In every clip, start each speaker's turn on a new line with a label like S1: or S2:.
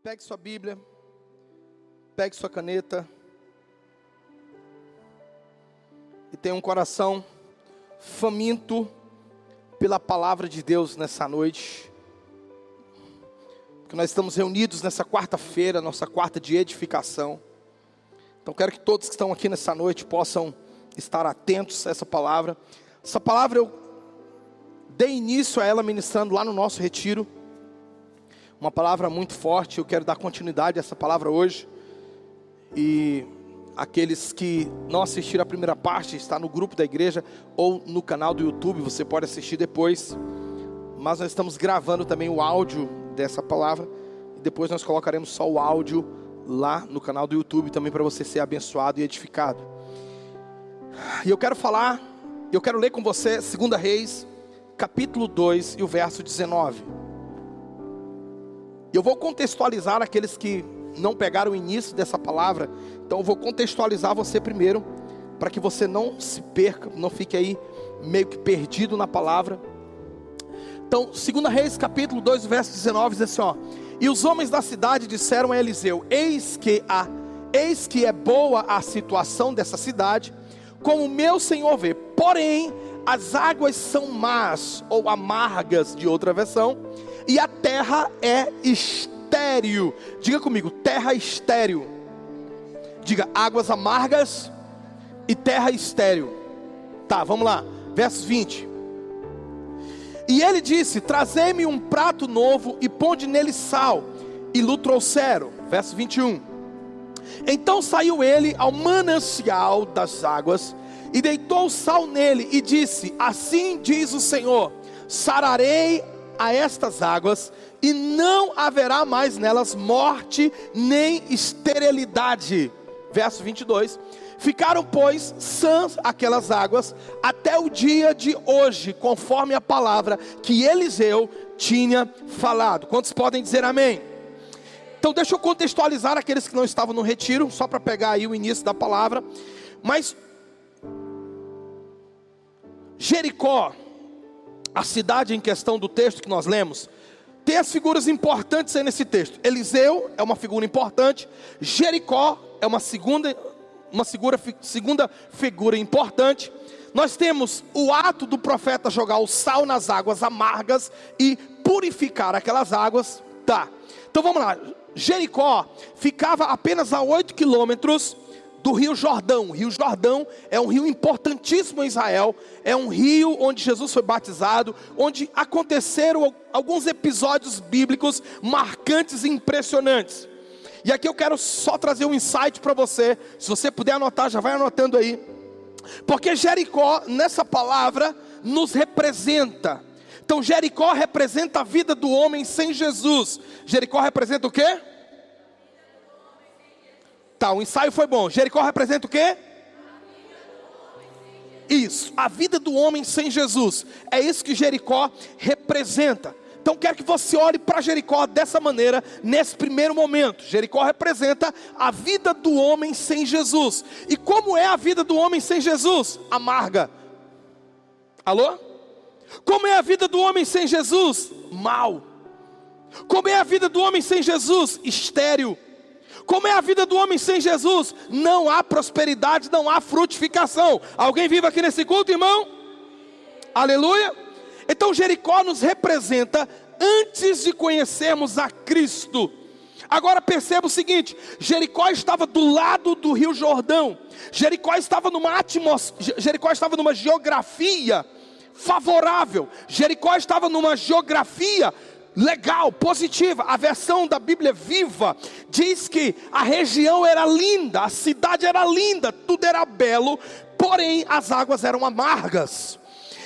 S1: Pegue sua Bíblia, pegue sua caneta e tenha um coração faminto pela palavra de Deus nessa noite. Porque nós estamos reunidos nessa quarta-feira, nossa quarta de edificação. Então quero que todos que estão aqui nessa noite possam estar atentos a essa palavra. Essa palavra eu dei início a ela ministrando lá no nosso retiro. Uma palavra muito forte, eu quero dar continuidade a essa palavra hoje. E aqueles que não assistiram a primeira parte, está no grupo da igreja ou no canal do YouTube, você pode assistir depois. Mas nós estamos gravando também o áudio dessa palavra. E depois nós colocaremos só o áudio lá no canal do YouTube também para você ser abençoado e edificado. E eu quero ler com você 2 Reis, capítulo 2 e o verso 19. Eu vou contextualizar aqueles que não pegaram o início dessa palavra. Então eu vou contextualizar você primeiro, para que você não se perca, não fique aí meio que perdido na palavra. Então, 2 Reis, capítulo 2, verso 19, diz assim, ó: E os homens da cidade disseram a Eliseu: Eis que é boa a situação dessa cidade, como meu senhor vê. Porém, as águas são más, ou amargas de outra versão, e a terra é estéril. Diga comigo, terra estéril. Diga, águas amargas e terra estéril. Tá, vamos lá, verso 20. E ele disse: Trazei-me um prato novo e ponde nele sal. E lhe trouxeram. Verso 21. Então saiu ele ao manancial das águas e deitou o sal nele e disse: Assim diz o Senhor: sararei a estas águas, e não haverá mais nelas morte nem esterilidade. Verso 22. Ficaram, pois, sãs aquelas águas até o dia de hoje, conforme a palavra que Eliseu tinha falado. Quantos podem dizer amém? Então deixa eu contextualizar aqueles que não estavam no retiro, só para pegar aí o início da palavra. Mas Jericó, a cidade em questão do texto que nós lemos, tem as figuras importantes aí nesse texto. Eliseu é uma figura importante. Jericó é uma segunda figura importante. Nós temos o ato do profeta jogar o sal nas águas amargas e purificar aquelas águas. Tá, então vamos lá. Jericó ficava apenas a 8 quilômetros do Rio Jordão. O Rio Jordão é um rio importantíssimo em Israel. É um rio onde Jesus foi batizado, onde aconteceram alguns episódios bíblicos marcantes e impressionantes. E aqui eu quero só trazer um insight para você. Se você puder anotar, já vai anotando aí. Porque Jericó, nessa palavra, nos representa. Então Jericó representa a vida do homem sem Jesus. Jericó representa o quê? Tá, o ensaio foi bom. Jericó representa o quê? Isso, a vida do homem sem Jesus. É isso que Jericó representa. Então quero que você olhe para Jericó dessa maneira, nesse primeiro momento. Jericó representa a vida do homem sem Jesus. E como é a vida do homem sem Jesus? Amarga. Alô? Como é a vida do homem sem Jesus? Mal. Como é a vida do homem sem Jesus? Estéril. Como é a vida do homem sem Jesus? Não há prosperidade, não há frutificação. Alguém vive aqui nesse culto, irmão? Aleluia. Então Jericó nos representa antes de conhecermos a Cristo. Agora perceba o seguinte: Jericó estava do lado do Rio Jordão. Jericó estava numa geografia favorável. Jericó estava numa geografia legal, positiva. A versão da Bíblia Viva diz que a região era linda, a cidade era linda, tudo era belo, porém as águas eram amargas.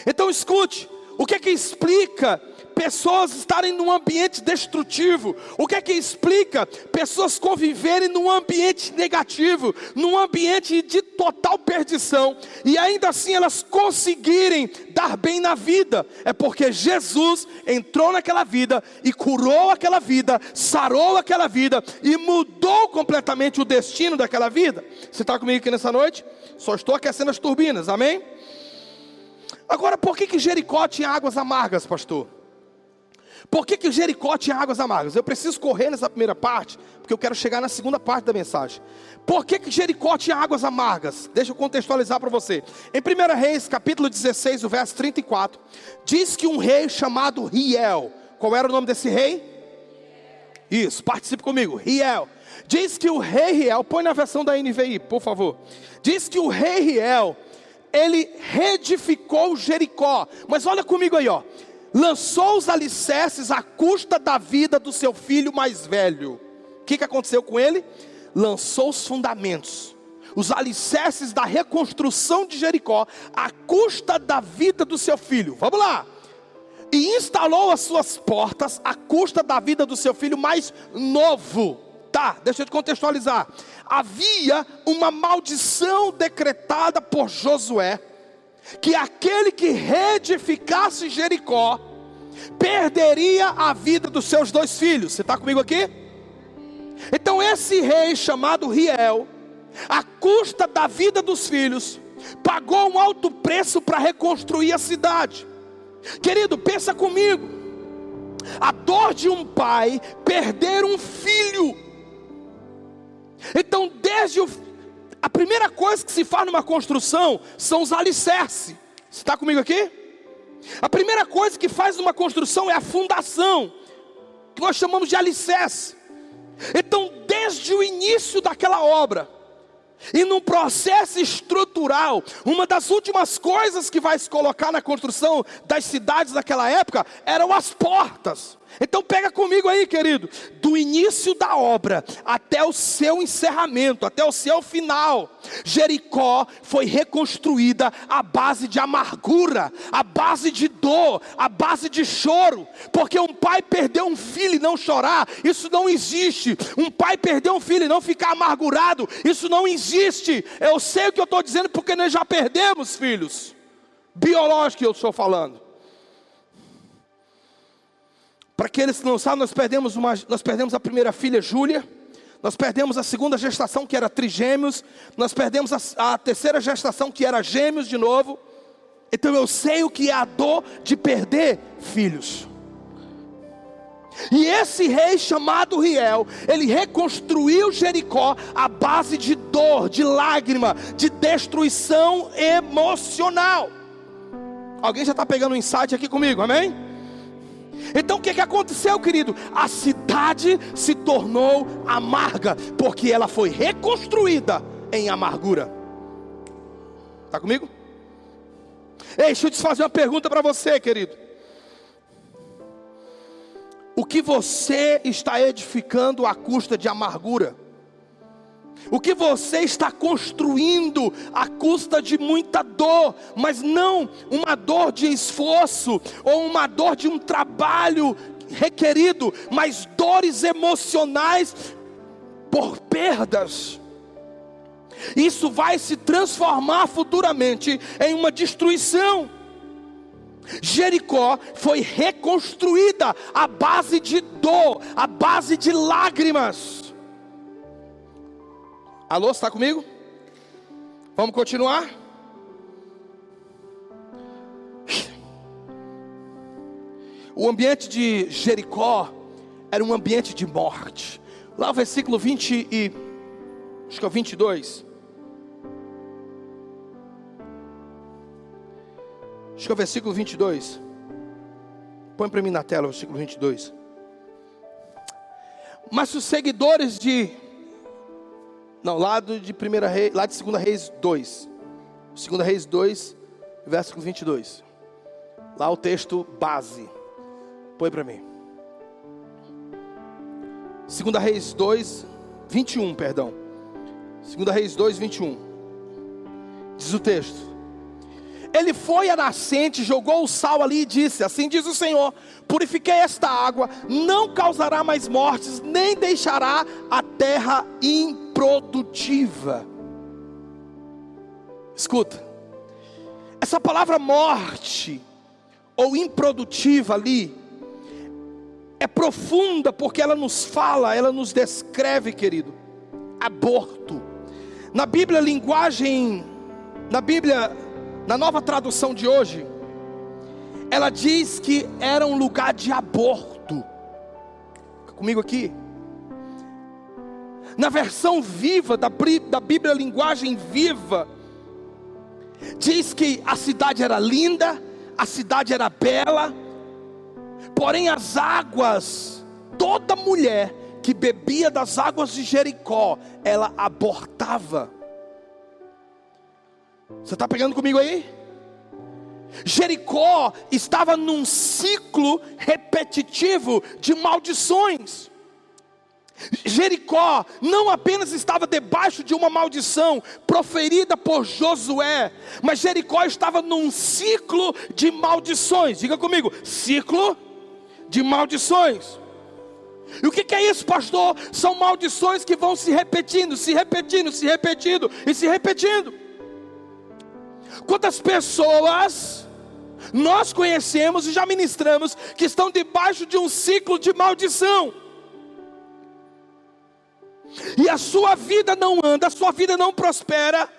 S1: Então escute, o que é que explica pessoas estarem num ambiente destrutivo? O que é que explica pessoas conviverem num ambiente negativo, num ambiente de total perdição, e ainda assim elas conseguirem dar bem na vida? É porque Jesus entrou naquela vida e curou aquela vida, sarou aquela vida e mudou completamente o destino daquela vida. Você está comigo aqui nessa noite? Só estou aquecendo as turbinas, amém? Agora, por que Jericó tinha águas amargas, pastor? Por que Jericó tinha águas amargas? Eu preciso correr nessa primeira parte, porque eu quero chegar na segunda parte da mensagem. Por que Jericó tinha águas amargas? Deixa eu contextualizar para você. Em 1 Reis, capítulo 16, o verso 34, diz que um rei chamado Riel, qual era o nome desse rei? Isso, participe comigo, Riel. Diz que o rei Riel, põe na versão da NVI, por favor. Diz que o rei Riel, ele reedificou Jericó. Mas olha comigo aí, ó. Lançou os alicerces à custa da vida do seu filho mais velho. O que aconteceu com ele? Lançou os fundamentos, os alicerces da reconstrução de Jericó, à custa da vida do seu filho. Vamos lá. E instalou as suas portas à custa da vida do seu filho mais novo. Tá, deixa eu te contextualizar. Havia uma maldição decretada por Josué, que aquele que reedificasse Jericó perderia a vida dos seus 2 filhos. Você está comigo aqui? Então esse rei chamado Riel, à custa da vida dos filhos, pagou um alto preço para reconstruir a cidade. Querido, pensa comigo. A dor de um pai perder um filho. Então a primeira coisa que se faz numa construção são os alicerces. Você está comigo aqui? A primeira coisa que faz numa construção é a fundação, que nós chamamos de alicerce. Então desde o início daquela obra, e num processo estrutural, uma das últimas coisas que vai se colocar na construção das cidades daquela época eram as portas. Então pega comigo aí, querido, do início da obra até o seu encerramento, até o seu final, Jericó foi reconstruída à base de amargura, à base de dor, à base de choro. Porque um pai perder um filho e não chorar, isso não existe. Um pai perder um filho e não ficar amargurado, isso não existe. Eu sei o que eu estou dizendo porque nós já perdemos filhos biológicos, eu estou falando. Para aqueles que não sabem, nós perdemos a primeira filha, Júlia. Nós perdemos a segunda gestação, que era trigêmeos. Nós perdemos a terceira gestação, que era gêmeos de novo. Então eu sei o que é a dor de perder filhos. E esse rei chamado Riel, ele reconstruiu Jericó à base de dor, de lágrima, de destruição emocional. Alguém já está pegando um insight aqui comigo, amém? Então o que aconteceu, querido? A cidade se tornou amarga, porque ela foi reconstruída em amargura. Está comigo? Ei, deixa eu te fazer uma pergunta para você, querido. O que você está edificando à custa de amargura? O que você está construindo à custa de muita dor, mas não uma dor de esforço, ou uma dor de um trabalho requerido, mas dores emocionais por perdas. Isso vai se transformar futuramente em uma destruição. Jericó foi reconstruída à base de dor, à base de lágrimas. Alô, está comigo? Vamos continuar? O ambiente de Jericó era um ambiente de morte. Lá o versículo 20 e acho que é o 22. Acho que é o versículo 22. Põe para mim na tela o versículo 22. Mas os seguidores de... Não, lá de 1 Reis, lá de 2 Reis 2. 2 Reis 2, versículo 22. Lá o texto base. Põe para mim. 2 Reis 2, 21, perdão. 2 Reis 2, 21. Diz o texto: ele foi à nascente, jogou o sal ali e disse: assim diz o Senhor, purifiquei esta água, não causará mais mortes, nem deixará a terra improdutiva. Escuta, essa palavra morte, ou improdutiva ali, é profunda, porque ela nos fala, ela nos descreve, querido, aborto. Na Bíblia, na nova tradução de hoje, ela diz que era um lugar de aborto. comigo aqui. Na versão viva da Bíblia, linguagem viva, diz que a cidade era linda, a cidade era bela, porém as águas, toda mulher que bebia das águas de Jericó, ela abortava. Você está pegando comigo aí? Jericó estava num ciclo repetitivo de maldições. Jericó não apenas estava debaixo de uma maldição proferida por Josué, mas Jericó estava num ciclo de maldições. Diga comigo, ciclo de maldições. E o que é isso, pastor? São maldições que vão se repetindo, se repetindo, se repetindo e se repetindo. Quantas pessoas nós conhecemos e já ministramos que estão debaixo de um ciclo de maldição, e a sua vida não anda, a sua vida não prospera,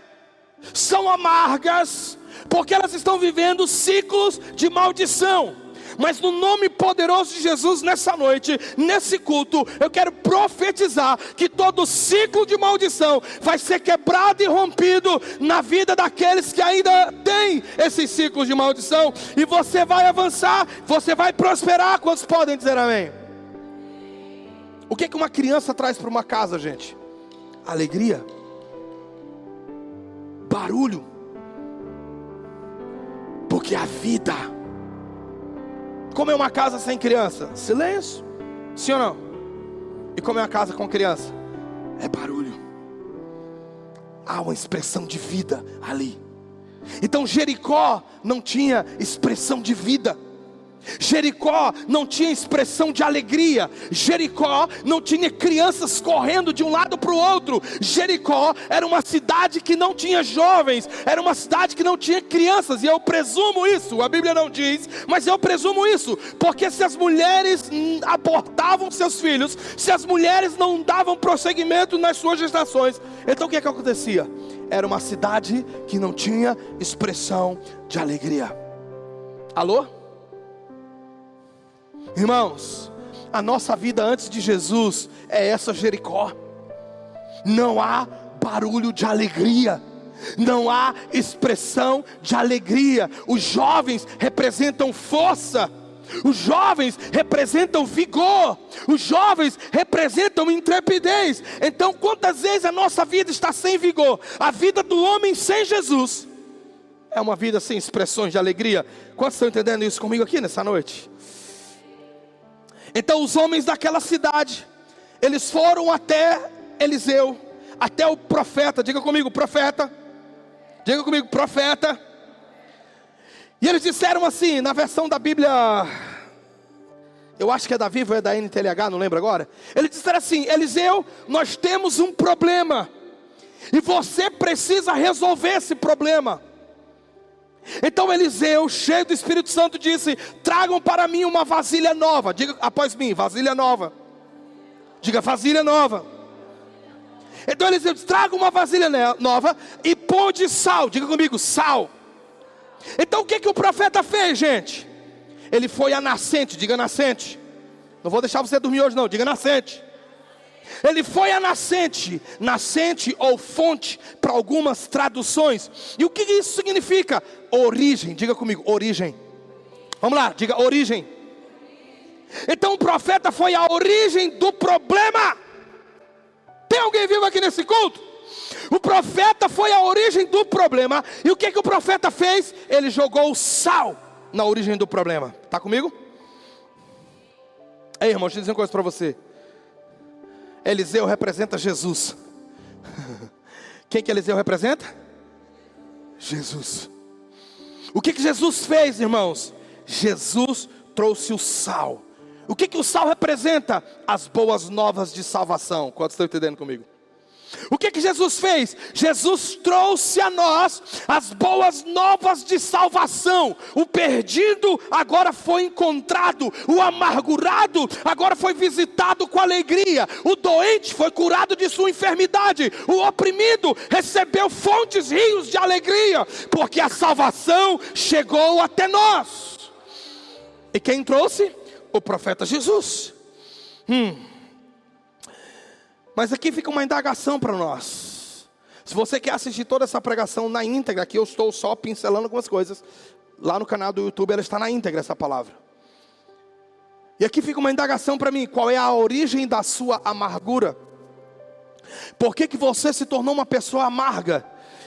S1: são amargas, porque elas estão vivendo ciclos de maldição. Mas no nome poderoso de Jesus, nessa noite, nesse culto, eu quero profetizar que todo ciclo de maldição vai ser quebrado e rompido na vida daqueles que ainda têm esses ciclos de maldição, e você vai avançar, você vai prosperar. Quantos podem dizer amém? O que uma criança traz para uma casa, gente? Alegria, barulho, porque a vida. Como é uma casa sem criança? Silêncio, sim ou não? E como é uma casa com criança? É barulho. Há uma expressão de vida ali. Então Jericó não tinha expressão de vida. Jericó não tinha expressão de alegria. Jericó não tinha crianças correndo de um lado para o outro. Jericó era uma cidade que não tinha jovens, era uma cidade que não tinha crianças. E eu presumo isso, a Bíblia não diz, mas eu presumo isso, porque se as mulheres abortavam seus filhos, se as mulheres não davam prosseguimento nas suas gestações, então o que acontecia? Era uma cidade que não tinha expressão de alegria. Alô? Irmãos, a nossa vida antes de Jesus é essa Jericó. Não há barulho de alegria, não há expressão de alegria. Os jovens representam força, os jovens representam vigor, os jovens representam intrepidez. Então quantas vezes a nossa vida está sem vigor? A vida do homem sem Jesus é uma vida sem expressões de alegria. Quantos estão entendendo isso comigo aqui nessa noite? Então os homens daquela cidade, eles foram até Eliseu, até o profeta. Diga comigo, profeta. Diga comigo, profeta. E eles disseram assim, na versão da Bíblia, eu acho que é da Viva ou é da NTLH, não lembro agora. Eles disseram assim: Eliseu, nós temos um problema, e você precisa resolver esse problema. Então Eliseu, cheio do Espírito Santo, disse: tragam para mim uma vasilha nova. Diga após mim, vasilha nova. Diga, vasilha nova. Então Eliseu disse: traga uma vasilha nova e pão de sal. Diga comigo, sal. Então o que o profeta fez, gente? Ele foi à nascente. Diga nascente. Não vou deixar você dormir hoje não, diga nascente. Ele foi à nascente, nascente ou fonte para algumas traduções. E o que isso significa? Origem. Diga comigo, origem. Vamos lá, diga origem. Então o profeta foi à origem do problema. Tem alguém vivo aqui nesse culto? O profeta foi à origem do problema. E o que o profeta fez? Ele jogou sal na origem do problema. Está comigo? Ei, irmão, deixa eu dizer uma coisa para você. Eliseu representa Jesus. Quem que Eliseu representa? Jesus. O que Jesus fez, irmãos? Jesus trouxe o sal. O que o sal representa? As boas novas de salvação. Quantos estão entendendo comigo? O que Jesus fez? Jesus trouxe a nós as boas novas de salvação. O perdido agora foi encontrado, o amargurado agora foi visitado com alegria, o doente foi curado de sua enfermidade, o oprimido recebeu fontes, rios de alegria, porque a salvação chegou até nós. E quem trouxe? O profeta Jesus. Mas aqui fica uma indagação para nós. Se você quer assistir toda essa pregação na íntegra, aqui eu estou só pincelando algumas coisas. Lá no canal do YouTube ela está na íntegra, essa palavra. E aqui fica uma indagação para mim. Qual é a origem da sua amargura? Por que você se tornou uma pessoa amarga?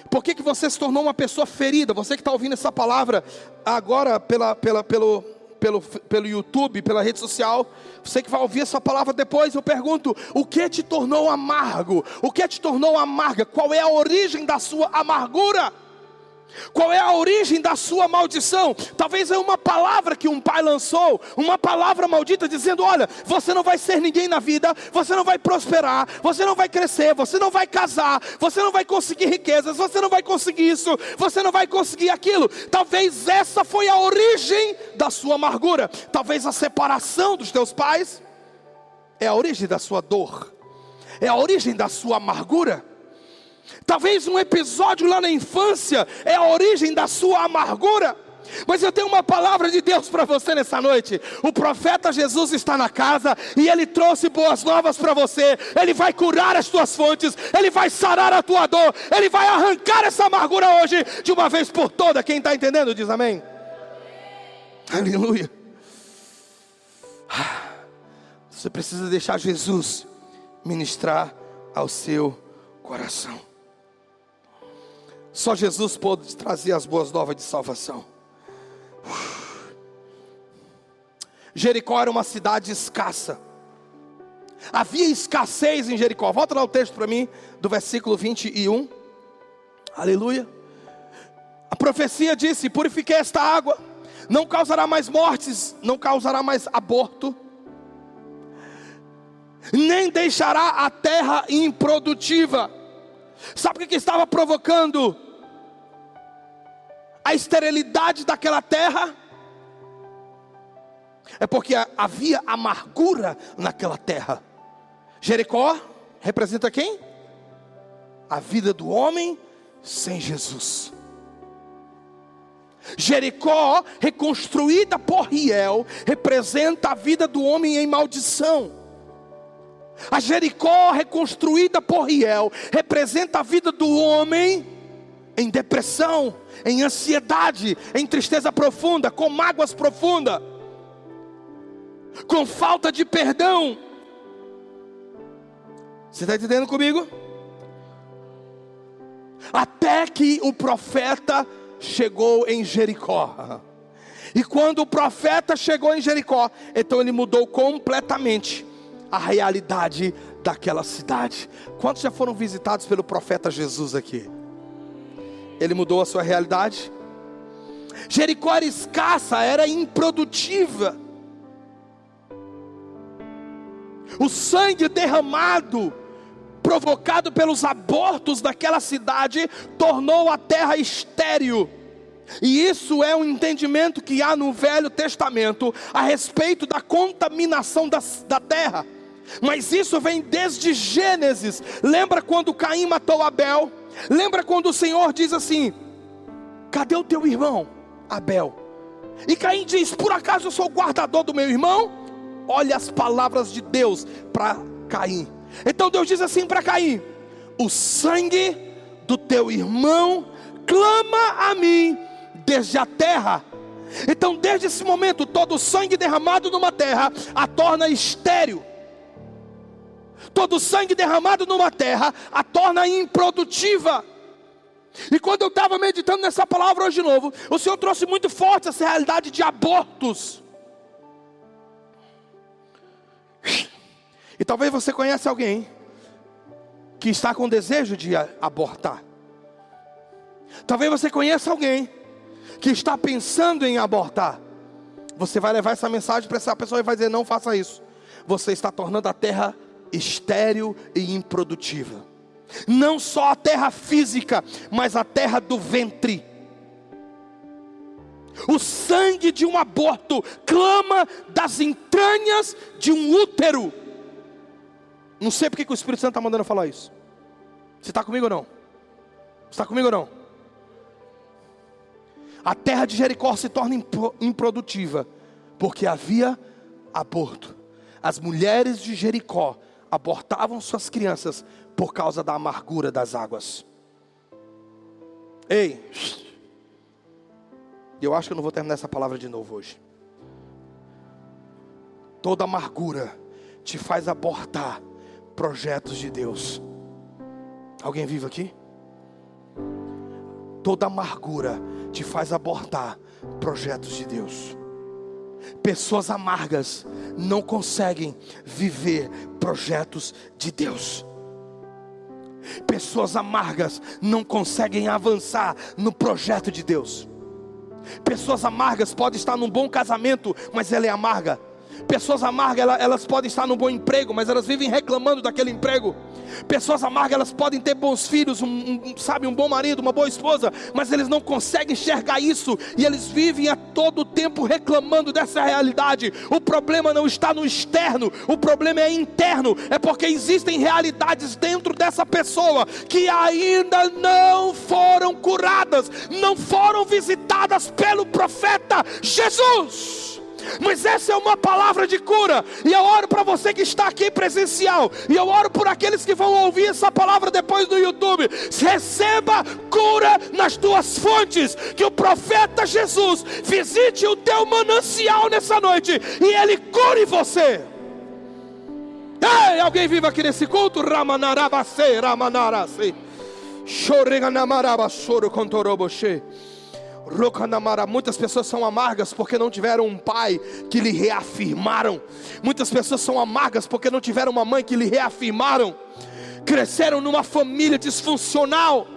S1: Por que você se tornou uma pessoa ferida? Você que está ouvindo essa palavra agora pelo YouTube, pela rede social, você que vai ouvir essa palavra depois, eu pergunto: o que te tornou amargo? O que te tornou amarga? Qual é a origem da sua amargura? Qual é a origem da sua maldição? Talvez é uma palavra que um pai lançou, uma palavra maldita dizendo: olha, você não vai ser ninguém na vida, você não vai prosperar, você não vai crescer, você não vai casar, você não vai conseguir riquezas, você não vai conseguir isso, você não vai conseguir aquilo. Talvez essa foi a origem da sua amargura. Talvez a separação dos teus pais é a origem da sua dor, é a origem da sua amargura. Talvez um episódio lá na infância é a origem da sua amargura. Mas eu tenho uma palavra de Deus para você nessa noite. O profeta Jesus está na casa e ele trouxe boas novas para você. Ele vai curar as tuas fontes, ele vai sarar a tua dor, ele vai arrancar essa amargura hoje de uma vez por toda. Quem está entendendo diz amém. Aleluia. Você precisa deixar Jesus ministrar ao seu coração. Só Jesus pode trazer as boas novas de salvação. Jericó era uma cidade escassa. Havia escassez em Jericó. Volta lá o texto para mim, do versículo 21. Aleluia. A profecia disse: purifiquei esta água, não causará mais mortes, não causará mais aborto, nem deixará a terra improdutiva. Sabe o que estava provocando a esterilidade daquela terra? É porque havia amargura naquela terra. Jericó representa quem? A vida do homem sem Jesus. Jericó, reconstruída por Riel, representa a vida do homem em maldição. A Jericó reconstruída por Riel representa a vida do homem em depressão, em ansiedade, em tristeza profunda, com mágoas profundas, com falta de perdão. Você está entendendo comigo? Até que o profeta chegou em Jericó. E quando o profeta chegou em Jericó, então ele mudou completamente a realidade daquela cidade. Quantos já foram visitados pelo profeta Jesus aqui? Ele mudou a sua realidade. Jericó era escassa, era improdutiva. O sangue derramado, provocado pelos abortos daquela cidade, tornou a terra estéril. E isso é um entendimento que há no Velho Testamento a respeito da contaminação da terra. Mas isso vem desde Gênesis. Lembra quando Caim matou Abel? Lembra quando o Senhor diz assim: cadê o teu irmão Abel? E Caim diz: por acaso eu sou o guardador do meu irmão? Olha as palavras de Deus para Caim. Então Deus diz assim para Caim: o sangue do teu irmão clama a mim desde a terra. Então desde esse momento, todo o sangue derramado numa terra a torna estéril. Todo o sangue derramado numa terra a torna improdutiva. E quando eu estava meditando nessa palavra hoje de novo, o Senhor trouxe muito forte essa realidade de abortos. E talvez você conheça alguém que está com desejo de abortar. Talvez você conheça alguém que está pensando em abortar. Você vai levar essa mensagem para essa pessoa e vai dizer: não faça isso. Você está tornando a terra estéril e improdutiva. Não só a terra física, mas a terra do ventre. O sangue de um aborto clama das entranhas de um útero. Não sei porque que o Espírito Santo está mandando eu falar isso. Você está comigo ou não? Você está comigo ou não? A terra de Jericó se torna improdutiva porque havia aborto. As mulheres de Jericó abortavam suas crianças por causa da amargura das águas. Ei, eu acho que eu não vou terminar essa palavra de novo hoje. Toda amargura te faz abortar projetos de Deus. Alguém vive aqui? Toda amargura te faz abortar projetos de Deus. Pessoas amargas não conseguem viver projetos de Deus. Pessoas amargas não conseguem avançar no projeto de Deus. Pessoas amargas podem estar num bom casamento, mas ela é amarga. Pessoas amargas, elas podem estar num bom emprego, mas elas vivem reclamando daquele emprego. Pessoas amargas, elas podem ter bons filhos, um bom marido, uma boa esposa, mas eles não conseguem enxergar isso, e eles vivem a todo tempo reclamando dessa realidade. O problema não está no externo, o problema é interno. É porque existem realidades dentro dessa pessoa que ainda não foram curadas, não foram visitadas pelo profeta Jesus. Mas essa é uma palavra de cura, e eu oro para você que está aqui presencial, e eu oro por aqueles que vão ouvir essa palavra depois no YouTube. Receba cura nas tuas fontes, que o profeta Jesus visite o teu manancial nessa noite, e ele cure você. Ei, alguém vive aqui nesse culto? Ramanarabase, Ramanarase, Shoreganamarabassoro Contoroboche. Muitas pessoas são amargas porque não tiveram um pai que lhe reafirmaram. Muitas pessoas são amargas porque não tiveram uma mãe que lhe reafirmaram. Cresceram numa família disfuncional,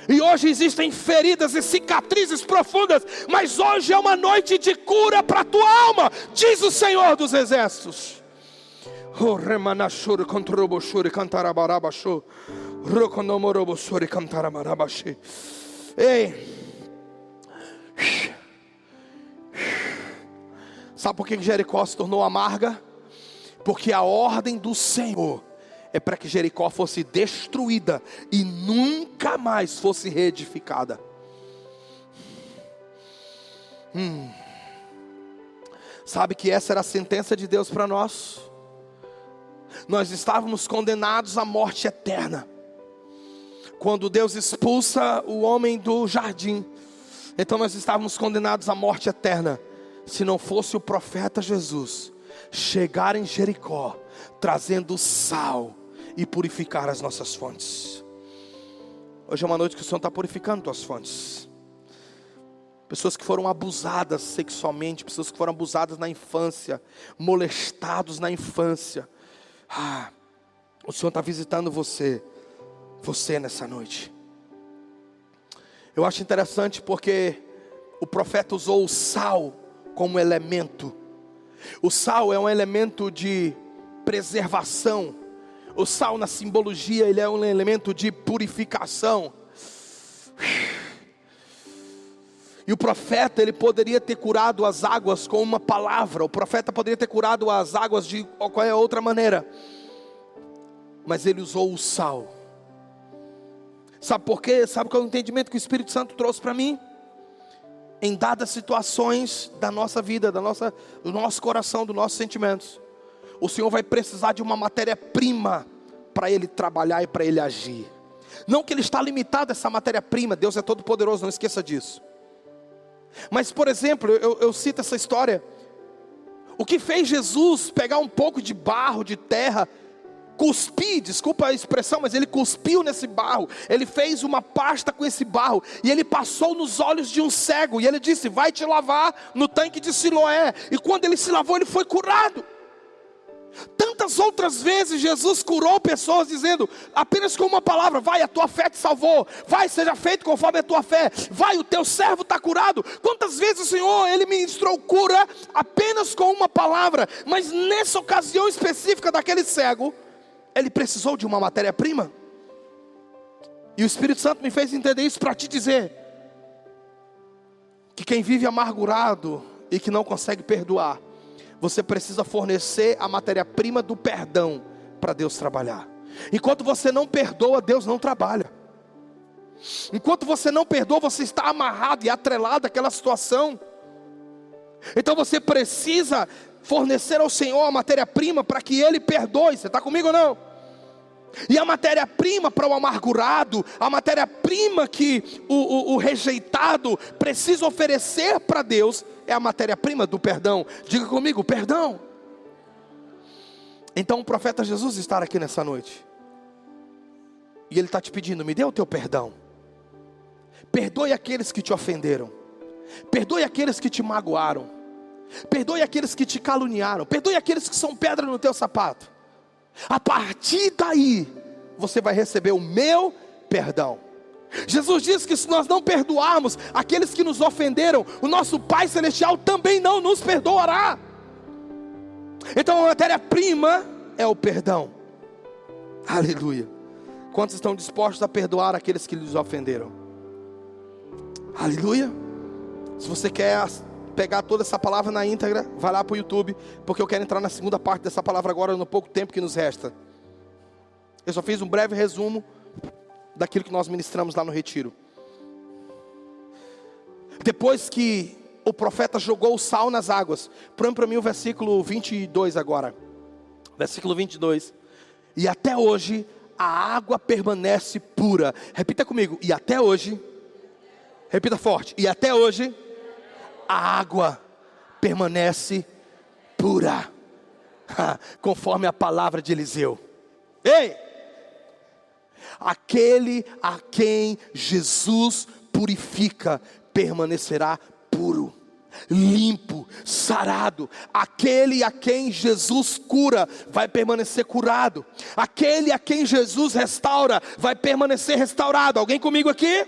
S1: e hoje existem feridas e cicatrizes profundas. Mas hoje é uma noite de cura para a tua alma, diz o Senhor dos Exércitos. Ei, sabe por que Jericó se tornou amarga? Porque a ordem do Senhor é para que Jericó fosse destruída e nunca mais fosse reedificada. Sabe que essa era a sentença de Deus para nós? Nós estávamos condenados à morte eterna. Quando Deus expulsa o homem do jardim, então nós estávamos condenados à morte eterna. Se não fosse o profeta Jesus chegar em Jericó, trazendo sal e purificar as nossas fontes. Hoje é uma noite que o Senhor está purificando tuas fontes. Pessoas que foram abusadas sexualmente, pessoas que foram abusadas na infância, molestados na infância. O Senhor está visitando você nessa noite. Eu acho interessante porque o profeta usou o sal como elemento. O sal é um elemento de preservação. O sal na simbologia, ele é um elemento de purificação. E o profeta, ele poderia ter curado as águas com uma palavra. O profeta poderia ter curado as águas de qualquer outra maneira. Mas ele usou o sal. Sabe por quê? Sabe qual é o entendimento que o Espírito Santo trouxe para mim? Em dadas situações da nossa vida, do nosso coração, dos nossos sentimentos, o Senhor vai precisar de uma matéria-prima para Ele trabalhar e para Ele agir. Não que Ele está limitado a essa matéria-prima, Deus é todo poderoso, não esqueça disso. Mas por exemplo, eu cito essa história. O que fez Jesus pegar um pouco de barro, de terra, cuspir, desculpa a expressão, mas ele cuspiu nesse barro, ele fez uma pasta com esse barro, e ele passou nos olhos de um cego, e ele disse, vai te lavar no tanque de Siloé, e quando ele se lavou, ele foi curado. Tantas outras vezes Jesus curou pessoas dizendo, apenas com uma palavra, vai, a tua fé te salvou, vai, seja feito conforme a tua fé, vai, o teu servo está curado. Quantas vezes o Senhor, Ele ministrou cura apenas com uma palavra, mas nessa ocasião específica daquele cego, ele precisou de uma matéria-prima. E o Espírito Santo me fez entender isso para te dizer que quem vive amargurado e que não consegue perdoar, você precisa fornecer a matéria-prima do perdão para Deus trabalhar. Enquanto você não perdoa, Deus não trabalha. Enquanto você não perdoa, você está amarrado e atrelado àquela situação. Então você precisa fornecer ao Senhor a matéria-prima para que Ele perdoe. Você está comigo ou não? E a matéria-prima para o amargurado, a matéria-prima que o rejeitado precisa oferecer para Deus, é a matéria-prima do perdão. Diga comigo, perdão. Então o profeta Jesus está aqui nessa noite, e ele está te pedindo: me dê o teu perdão. Perdoe aqueles que te ofenderam, perdoe aqueles que te magoaram, perdoe aqueles que te caluniaram, perdoe aqueles que são pedra no teu sapato. A partir daí, você vai receber o meu perdão. Jesus diz que se nós não perdoarmos aqueles que nos ofenderam, o nosso Pai Celestial também não nos perdoará. Então a matéria-prima é o perdão. Aleluia. Quantos estão dispostos a perdoar aqueles que lhes ofenderam? Aleluia. Se você quer pegar toda essa palavra na íntegra, vai lá para o YouTube, porque eu quero entrar na segunda parte dessa palavra agora, no pouco tempo que nos resta. Eu só fiz um breve resumo daquilo que nós ministramos lá no retiro. Depois que o profeta jogou o sal nas águas, põe para mim o versículo 22 agora. Versículo 22. E até hoje a água permanece pura. Repita comigo. E até hoje, repita forte. E até hoje a água permanece pura, conforme a palavra de Eliseu. Ei! Aquele a quem Jesus purifica permanecerá puro, limpo, sarado. Aquele a quem Jesus cura vai permanecer curado. Aquele a quem Jesus restaura vai permanecer restaurado. Alguém comigo aqui?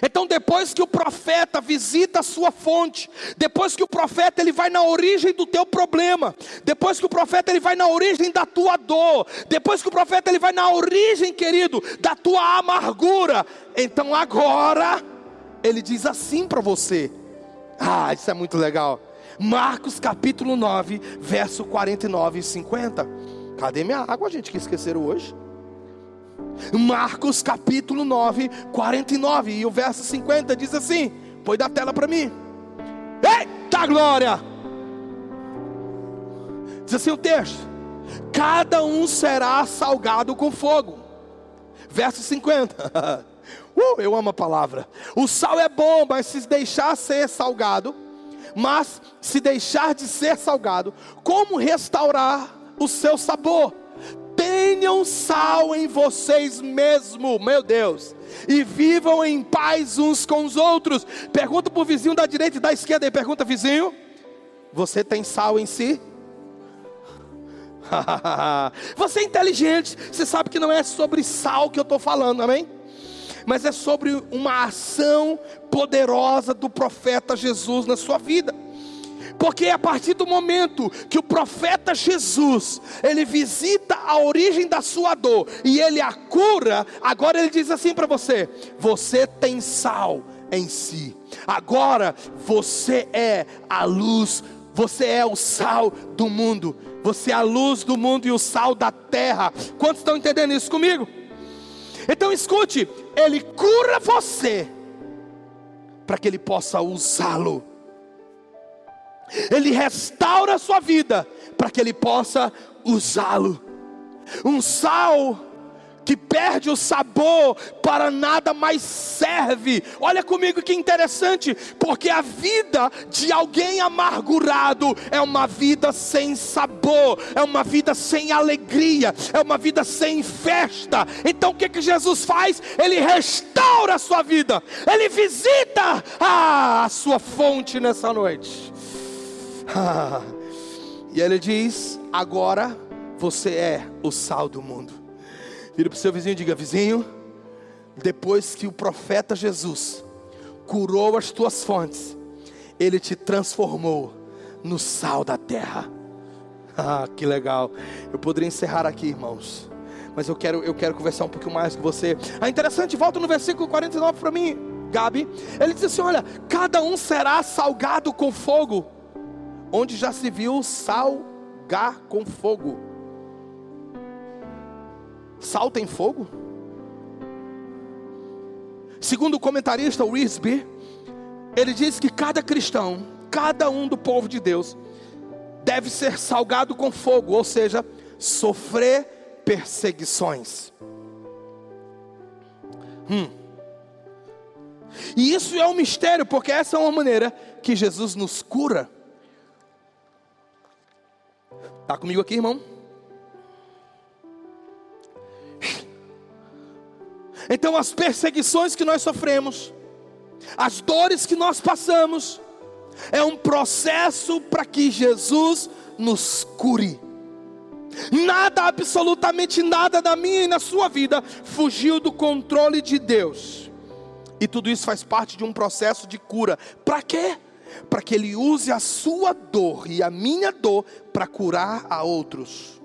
S1: Então depois que o profeta visita a sua fonte, depois que o profeta ele vai na origem do teu problema, depois que o profeta ele vai na origem da tua dor, depois que o profeta ele vai na origem, querido, da tua amargura, então agora ele diz assim para você. Isso é muito legal. Marcos capítulo 9, verso 49 e 50. Cadê minha água, gente, que esqueceram hoje? Marcos capítulo 9, 49 e o verso 50 diz assim. Põe da tela para mim. Eita glória! Diz assim o texto: cada um será salgado com fogo. Verso 50. Eu amo a palavra. O sal é bom, mas se deixar ser salgado, mas se deixar de ser salgado, como restaurar o seu sabor? Tenham sal em vocês mesmos, meu Deus, e vivam em paz uns com os outros. Pergunta para o vizinho da direita e da esquerda e pergunta: vizinho, você tem sal em si? Você é inteligente, você sabe que não é sobre sal que eu estou falando, amém? Mas é sobre uma ação poderosa do profeta Jesus na sua vida. Porque a partir do momento que o profeta Jesus, ele visita a origem da sua dor e ele a cura, agora ele diz assim para você: você tem sal em si. Agora você é a luz, você é o sal do mundo. Você é a luz do mundo e o sal da terra. Quantos estão entendendo isso comigo? Então escute, ele cura você para que ele possa usá-lo. Ele restaura a sua vida para que ele possa usá-lo. Um sal que perde o sabor, para nada mais serve. Olha comigo que interessante, porque a vida de alguém amargurado é uma vida sem sabor, é uma vida sem alegria, é uma vida sem festa. Então o que Jesus faz? Ele restaura a sua vida, ele visita a sua fonte nessa noite. E ele diz: agora você é o sal do mundo. Vira para o seu vizinho e diga: vizinho, depois que o profeta Jesus curou as tuas fontes, ele te transformou no sal da terra. Que legal. Eu poderia encerrar aqui, irmãos, mas eu quero conversar um pouquinho mais com você. Interessante, volta no versículo 49 para mim, Gabi. Ele diz assim: olha, cada um será salgado com fogo. Onde já se viu salgar com fogo? Sal tem fogo? Segundo o comentarista Wiersbe, ele diz que cada cristão, cada um do povo de Deus, deve ser salgado com fogo, ou seja, sofrer perseguições. E isso é um mistério, porque essa é uma maneira que Jesus nos cura. Está comigo aqui, irmão? Então as perseguições que nós sofremos, as dores que nós passamos, é um processo para que Jesus nos cure. Nada, absolutamente nada na minha e na sua vida fugiu do controle de Deus. E tudo isso faz parte de um processo de cura. Para quê? Para que Ele use a sua dor e a minha dor para curar a outros.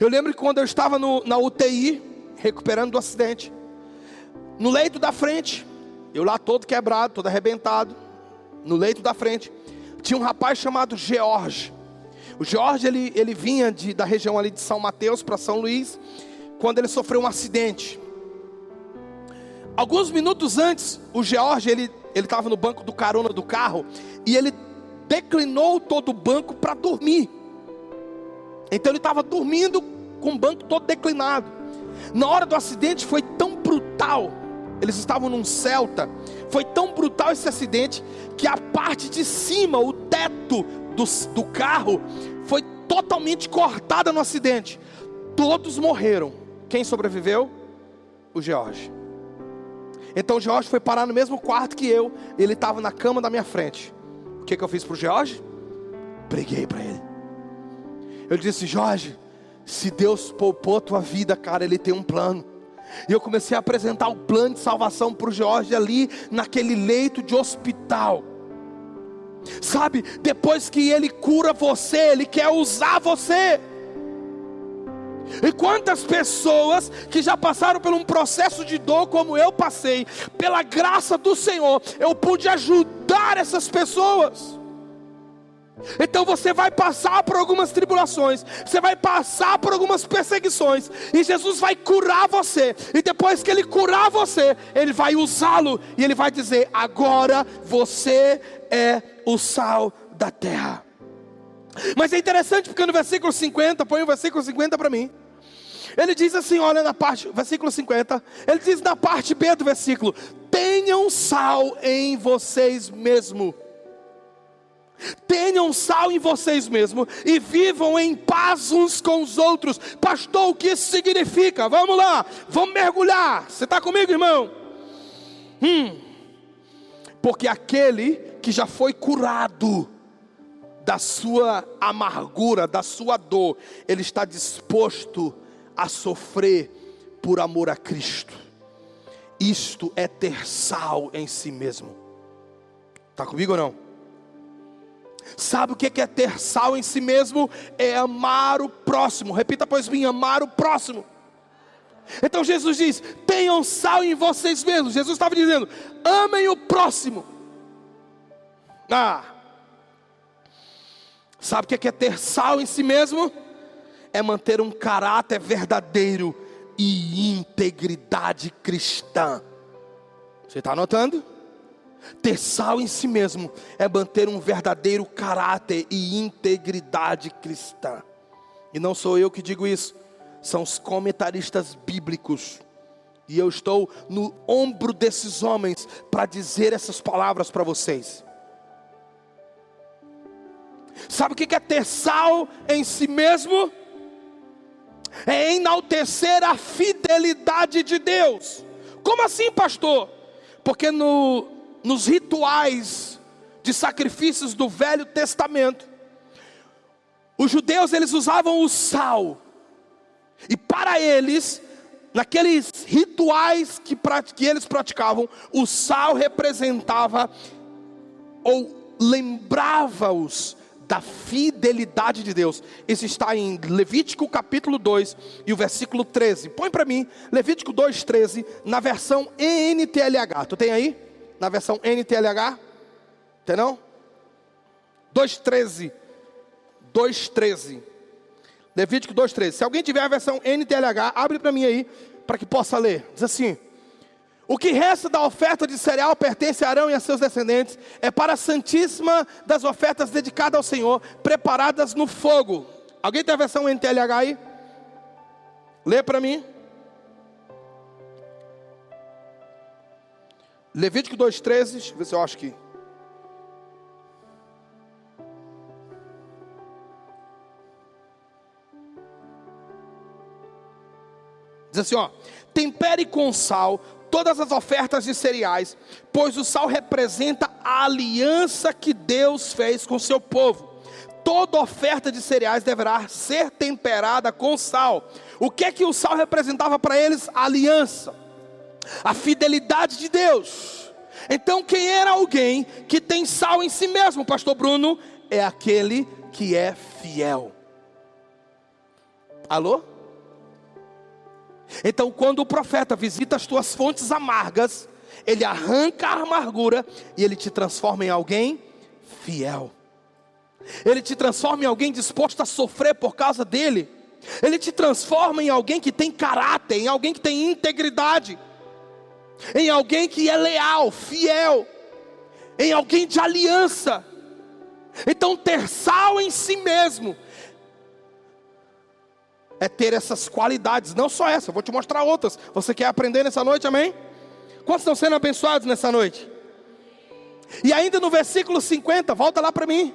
S1: Eu lembro que quando eu estava na UTI, recuperando do acidente, no leito da frente, eu lá todo quebrado, todo arrebentado, no leito da frente, tinha um rapaz chamado George. O George, ele vinha da região ali de São Mateus para São Luís, quando ele sofreu um acidente. Alguns minutos antes, o George, ele estava no banco do carona do carro, e ele declinou todo o banco para dormir. Então ele estava dormindo com o banco todo declinado. Na hora do acidente foi tão brutal, eles estavam num Celta, foi tão brutal esse acidente, que a parte de cima, o teto do carro, foi totalmente cortada no acidente. Todos morreram. Quem sobreviveu? O George. Então o George foi parar no mesmo quarto que eu, e ele estava na cama da minha frente. O que eu fiz para o George? Preguei para ele. Eu disse: Jorge, se Deus poupou a tua vida, cara, Ele tem um plano. E eu comecei a apresentar o plano de salvação para o George ali, naquele leito de hospital. Sabe, depois que Ele cura você, Ele quer usar você. E quantas pessoas que já passaram por um processo de dor como eu passei, pela graça do Senhor, eu pude ajudar essas pessoas. Então você vai passar por algumas tribulações, você vai passar por algumas perseguições, e Jesus vai curar você. E depois que Ele curar você, Ele vai usá-lo, e Ele vai dizer: agora você é o sal da terra. Mas é interessante porque no versículo 50, põe o versículo 50 para mim. Ele diz assim, olha na parte, versículo 50, ele diz na parte B do versículo: tenham sal em vocês mesmos. Tenham sal em vocês mesmos e vivam em paz uns com os outros. Pastor, o que isso significa? Vamos lá, vamos mergulhar. Você está comigo, irmão? Porque aquele que já foi curado da sua amargura, da sua dor, ele está disposto a sofrer por amor a Cristo. Isto é ter sal em si mesmo. Está comigo ou não? Sabe o que é ter sal em si mesmo? É amar o próximo. Repita pois bem: amar o próximo. Então Jesus diz: tenham sal em vocês mesmos. Jesus estava dizendo: amem o próximo. Sabe o que é ter sal em si mesmo? É manter um caráter verdadeiro e integridade cristã. Você está anotando? Ter sal em si mesmo é manter um verdadeiro caráter e integridade cristã. E não sou eu que digo isso, são os comentaristas bíblicos. E eu estou no ombro desses homens para dizer essas palavras para vocês. Sabe o que é ter sal em si mesmo? É enaltecer a fidelidade de Deus. Como assim, pastor? Porque nos rituais de sacrifícios do Velho Testamento, os judeus, eles usavam o sal. E para eles, naqueles rituais que eles praticavam, o sal representava ou lembrava-os da fidelidade de Deus. Isso está em Levítico capítulo 2 e o versículo 13. Põe para mim, Levítico 2:13, na versão NTLH. Tu tem aí? Na versão NTLH? Tem não? 2:13. 2:13. Levítico 2:13. Se alguém tiver a versão NTLH, abre para mim aí, para que possa ler. Diz assim: O que resta da oferta de cereal pertence a Arão e a seus descendentes. É para a santíssima das ofertas dedicadas ao Senhor, preparadas no fogo. Alguém tem a versão NTLH aí? Lê para mim. Levítico 2,13. Deixa eu ver se eu acho que... Diz assim, ó: tempere com sal todas as ofertas de cereais, pois o sal representa a aliança que Deus fez com seu povo. Toda oferta de cereais deverá ser temperada com sal. O que é que o sal representava para eles? A aliança, a fidelidade de Deus. Então, quem era alguém que tem sal em si mesmo, pastor Bruno? É aquele que é fiel. Alô? Então, quando o profeta visita as tuas fontes amargas, ele arranca a amargura e ele te transforma em alguém fiel. Ele te transforma em alguém disposto a sofrer por causa dele. Ele te transforma em alguém que tem caráter, em alguém que tem integridade, em alguém que é leal, fiel, em alguém de aliança. Então, ter sal em si mesmo é ter essas qualidades, não só essa, eu vou te mostrar outras. Você quer aprender nessa noite, amém? Quantos estão sendo abençoados nessa noite? E ainda no versículo 50, volta lá para mim.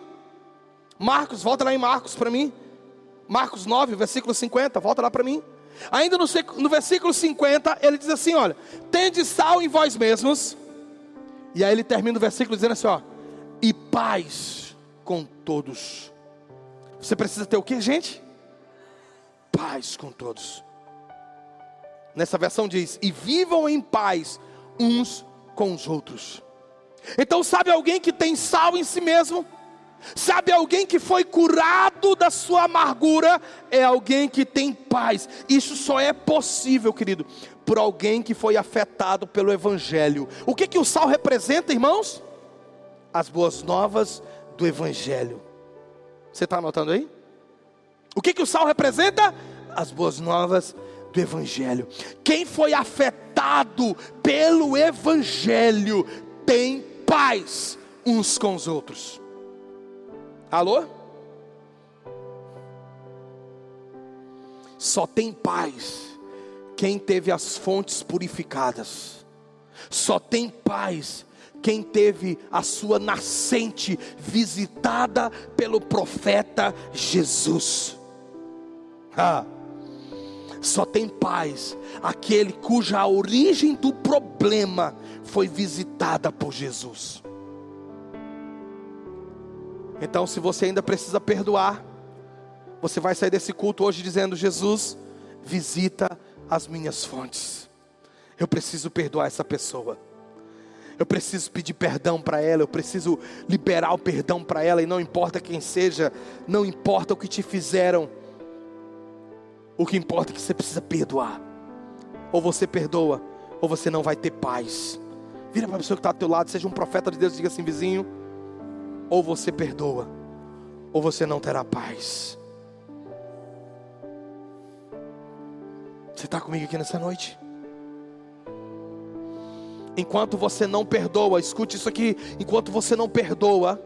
S1: Marcos, volta lá em Marcos para mim. Marcos 9, versículo 50, volta lá para mim. Ainda no versículo 50, ele diz assim, olha: tende sal em vós mesmos. E aí ele termina o versículo dizendo assim, ó: e paz com todos. Você precisa ter o que, gente? Paz com todos. Nessa versão diz: e vivam em paz uns com os outros. Então, sabe alguém que tem sal em si mesmo? Sabe alguém que foi curado da sua amargura? É alguém que tem paz. Isso só é possível, querido, por alguém que foi afetado pelo Evangelho. O que que o sal representa, irmãos? As boas novas do Evangelho. Você está anotando aí? O que que o sal representa? As boas novas do Evangelho. Quem foi afetado pelo Evangelho tem paz uns com os outros. Alô? Só tem paz quem teve as fontes purificadas. Só tem paz quem teve a sua nascente visitada pelo profeta Jesus. Só tem paz aquele cuja origem do problema foi visitada por Jesus. Então, se você ainda precisa perdoar, você vai sair desse culto hoje dizendo: Jesus, visita as minhas fontes. Eu preciso perdoar essa pessoa. Eu preciso pedir perdão para ela. Eu preciso liberar o perdão para ela. E não importa quem seja, não importa o que te fizeram, o que importa é que você precisa perdoar. Ou você perdoa, ou você não vai ter paz. Vira para a pessoa que está do teu lado, seja um profeta de Deus, e diga assim: vizinho, ou você perdoa, ou você não terá paz. Você está comigo aqui nessa noite? Enquanto você não perdoa, escute isso aqui: enquanto você não perdoa,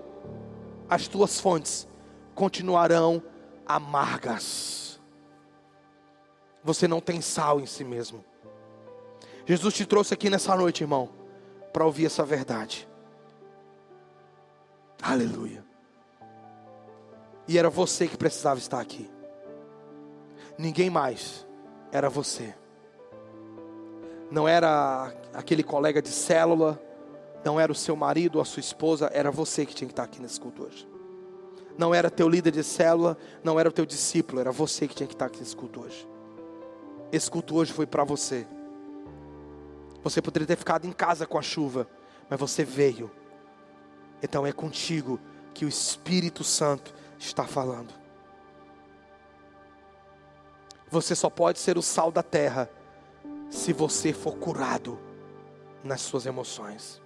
S1: as tuas fontes continuarão amargas. Você não tem sal em si mesmo. Jesus te trouxe aqui nessa noite, irmão, para ouvir essa verdade. Aleluia. E era você que precisava estar aqui. Ninguém mais. Era você. Não era aquele colega de célula, não era o seu marido ou a sua esposa, era você que tinha que estar aqui nesse culto hoje. Não era teu líder de célula, não era o teu discípulo, era você que tinha que estar aqui nesse culto hoje. Esse culto hoje foi para você. Você poderia ter ficado em casa com a chuva, mas você veio. Então é contigo que o Espírito Santo está falando. Você só pode ser o sal da terra se você for curado nas suas emoções.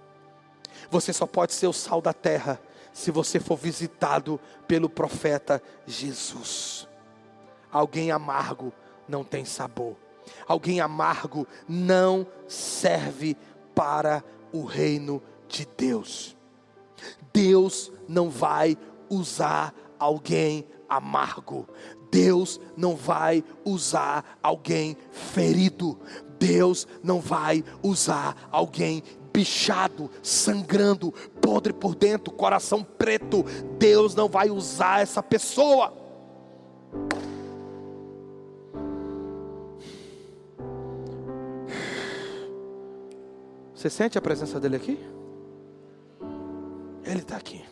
S1: Você só pode ser o sal da terra se você for visitado pelo profeta Jesus. Alguém amargo não tem sabor. Alguém amargo não serve para o reino de Deus. Deus não vai usar alguém amargo. Deus não vai usar alguém ferido. Deus não vai usar alguém bichado, sangrando, podre por dentro, coração preto. Deus não vai usar essa pessoa. Você sente a presença dele aqui? Ele está aqui.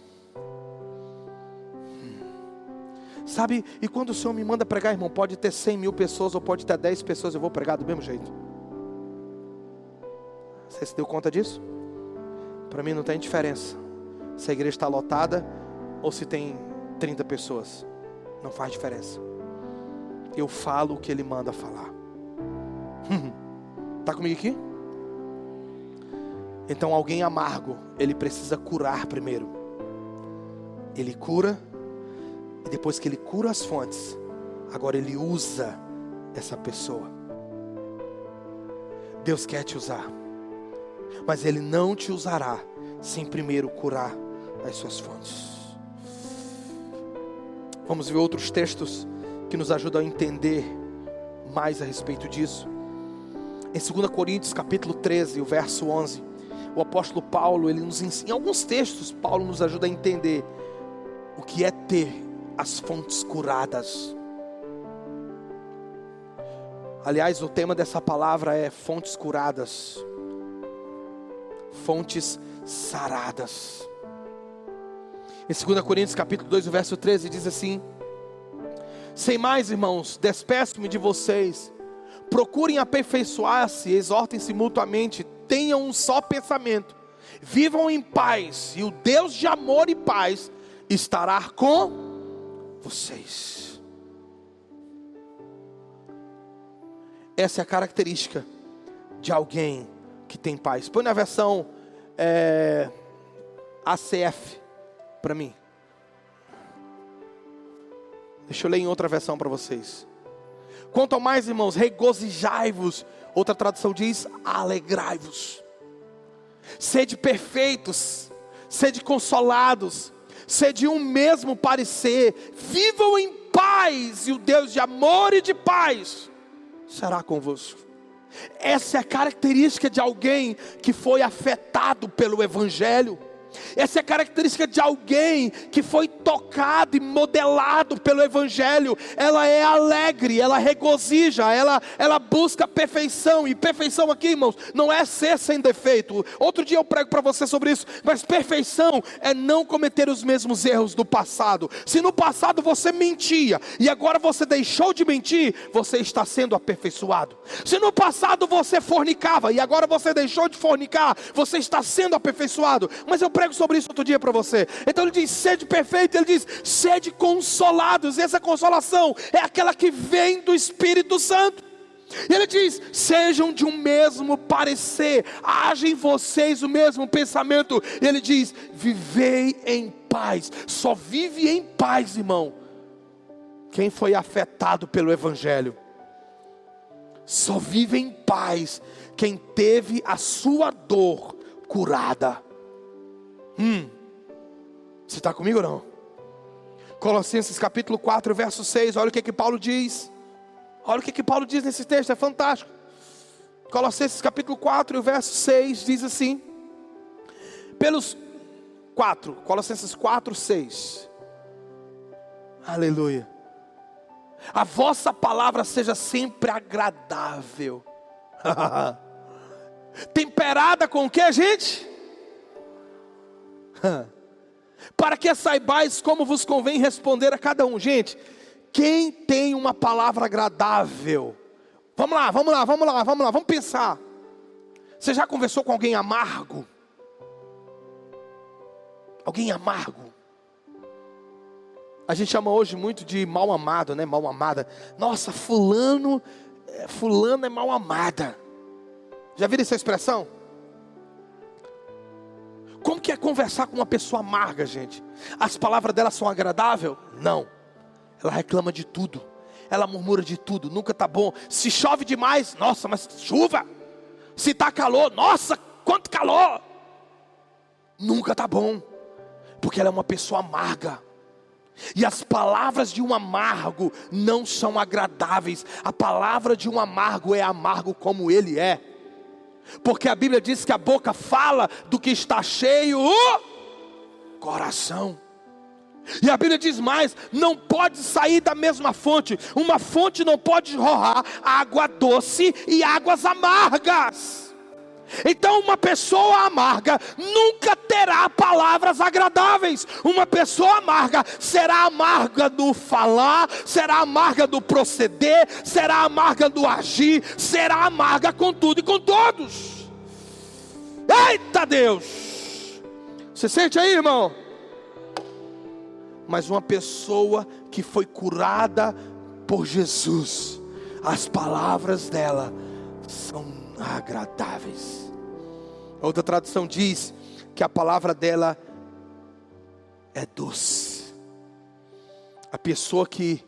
S1: Sabe, e quando o Senhor me manda pregar, irmão, pode ter 100.000 pessoas ou pode ter 10 pessoas, eu vou pregar do mesmo jeito. Você se deu conta disso? Para mim não tem diferença se a igreja está lotada ou se tem 30 pessoas. Não faz diferença. Eu falo o que Ele manda falar. Está comigo aqui? Então alguém amargo, ele precisa curar primeiro. Ele cura, e depois que ele cura as fontes, agora ele usa essa pessoa. Deus quer te usar, mas Ele não te usará sem primeiro curar as suas fontes. Vamos ver outros textos que nos ajudam a entender mais a respeito disso. Em 2 Coríntios capítulo 13, o verso 11, o apóstolo Paulo, ele nos ensina, em alguns textos, Paulo nos ajuda a entender o que é ter as fontes curadas. Aliás, o tema dessa palavra é fontes curadas, fontes saradas. Em 2 Coríntios capítulo 2, o verso 13 diz assim: sem mais, irmãos, despeço-me de vocês, procurem aperfeiçoar-se, exortem-se mutuamente, tenham um só pensamento, vivam em paz, e o Deus de amor e paz estará com vocês. Essa é a característica de alguém que tem paz. Põe na versão ACF para mim. Deixa eu ler em outra versão para vocês. Quanto ao mais, irmãos, regozijai-vos. Outra tradução diz: alegrai-vos. Sede perfeitos, sede consolados, sede um mesmo parecer, vivam em paz, e o Deus de amor e de paz será convosco. Essa é a característica de alguém que foi afetado pelo Evangelho. Essa é a característica de alguém que foi tocado e modelado pelo Evangelho. Ela é alegre, ela regozija, ela busca perfeição. E perfeição aqui, irmãos, não é ser sem defeito. Outro dia eu prego para você sobre isso. Mas perfeição é não cometer os mesmos erros do passado. Se no passado você mentia e agora você deixou de mentir, você está sendo aperfeiçoado. Se no passado você fornicava e agora você deixou de fornicar, você está sendo aperfeiçoado. Mas eu prego sobre isso outro dia para você. Então ele diz: sede perfeito, ele diz: sede consolados. E essa consolação é aquela que vem do Espírito Santo. E ele diz: sejam de um mesmo parecer, haja em vocês o mesmo pensamento. E ele diz: vivei em paz. Só vive em paz, irmão, quem foi afetado pelo Evangelho. Só vive em paz quem teve a sua dor curada. Você está comigo ou não? Colossenses capítulo 4, verso 6, olha o que Paulo diz. Olha o que Paulo diz nesse texto, é fantástico. Colossenses capítulo 4, verso 6, diz assim: Colossenses 4, 6. Aleluia. A vossa palavra seja sempre agradável, temperada com o que, gente? Para que saibais como vos convém responder a cada um. Gente, quem tem uma palavra agradável? Vamos lá, vamos pensar. Você já conversou com alguém amargo? Alguém amargo? A gente chama hoje muito de mal amado, né? Mal amada. Nossa, fulano é mal amada. Já viram essa expressão? Como que é conversar com uma pessoa amarga, gente? As palavras dela são agradáveis? Não. Ela reclama de tudo. Ela murmura de tudo. Nunca está bom. Se chove demais, nossa, mas chuva. Se está calor, nossa, quanto calor. Nunca está bom, porque ela é uma pessoa amarga. E as palavras de um amargo não são agradáveis. A palavra de um amargo é amargo como ele é. Porque a Bíblia diz que a boca fala do que está cheio o coração. E a Bíblia diz mais: não pode sair da mesma fonte. Uma fonte não pode jorrar água doce e águas amargas. Então uma pessoa amarga nunca terá palavras agradáveis. Uma pessoa amarga será amarga no falar, será amarga no proceder, será amarga no agir, será amarga com tudo e com todos. Eita Deus! Você sente aí, irmão? Mas uma pessoa que foi curada por Jesus, as palavras dela são agradáveis. Outra tradução diz que a palavra dela é doce. A pessoa que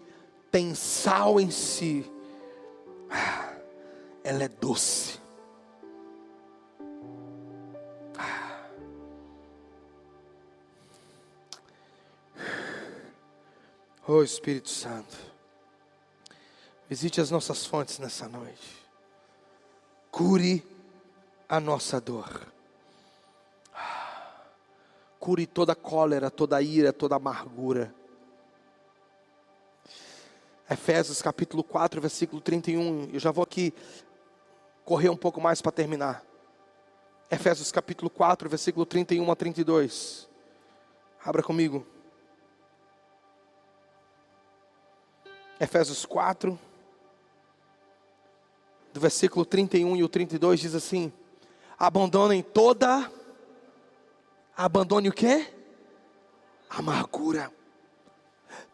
S1: tem sal em si, ela é doce. Oh Espírito Santo, visite as nossas fontes nessa noite. Cure a nossa dor. Cure toda cólera, toda ira, toda amargura. Efésios capítulo 4, versículo 31. Eu já vou aqui correr um pouco mais para terminar. Efésios capítulo 4, versículo 31 a 32. Abra comigo. Efésios 4, do versículo 31 e o 32 diz assim: abandone o quê? Amargura,